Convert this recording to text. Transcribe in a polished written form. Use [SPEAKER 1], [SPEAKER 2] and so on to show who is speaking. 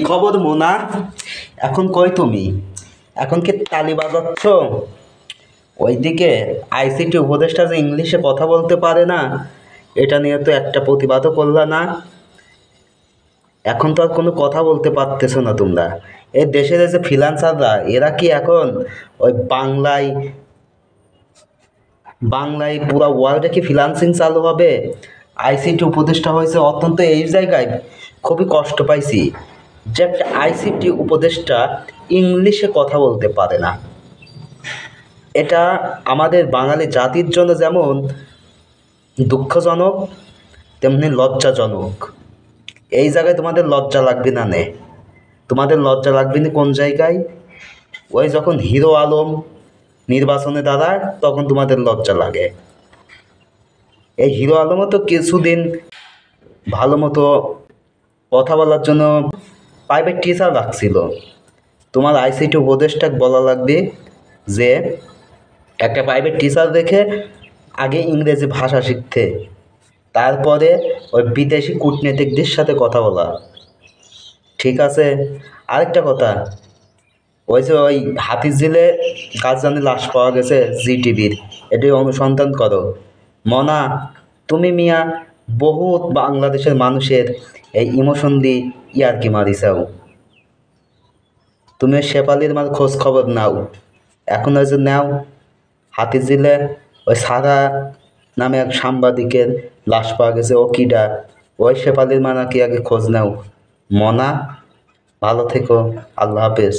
[SPEAKER 1] খবর মোনা? এখন কই তুমি? এখন কি তালি বাজাচ্ছ? ওইদিকে আইসিটি উপদেষ্টা যে ইংলিশে কথা বলতে পারে না, এটা নিয়ে তো একটা প্রতিবাদও করলা না। এখন তো আর কোনো কথা বলতে পারতেছো না তোমরা। এই দেশের যে ফ্রিল্যান্সাররা, এরা কি এখন ওই বাংলায় বাংলায় পুরো ওয়ার্ল্ডে কি ফ্রিল্যান্সিং চালু হবে? আইসিটি উপদেষ্টা হয়েছে অত্যন্ত এই জায়গায় খুবই কষ্ট পাইছি যে একটা আইসিটি উপদেষ্টা ইংলিশে কথা বলতে পারে না। এটা আমাদের বাঙালি জাতির জন্য যেমন দুঃখজনক, তেমনি লজ্জাজনক। এই জায়গায় তোমাদের লজ্জা লাগবে না নে? তোমাদের লজ্জা লাগবে না কোন জায়গায়? ওই যখন হিরো আলম নির্বাচনে দাঁড়ায় তখন তোমাদের লজ্জা লাগে। এই হিরো আলমও তো কিছুদিন ভালো মতো কথা বলার জন্য প্রাইভেট টিচার রাখছিল। তোমার আইসিটি উপদেষ্টাকে বলা লাগবে যে একটা প্রাইভেট টিচার রেখে আগে ইংরেজি ভাষা শিখতে, তারপরে ওই বিদেশি কূটনীতিকদের সাথে কথা বলা। ঠিক আছে? আরেকটা কথা, ওই যে ওই হাতিঝিলে কাজজানি লাশ পাওয়া গেছে জিটিভির, এটি অনুসন্ধান করো। মনা, তুমি মিয়া বহুত বাংলাদেশের মানুষের এই ইমোশন দিয়ে ইয়ার্কি মারিছাও। তুমি শেফালির মার খোঁজ খবর নাও। এখন ওই যে নাও, হাতিঝিলে ওই সারা নামে এক সাংবাদিকের লাশ পাওয়া গেছে, ও কিডা? ওই শেফালির মা নাকি আগে খোঁজ নাও। মনা, ভালো থেকো। আল্লাহ হাফেজ।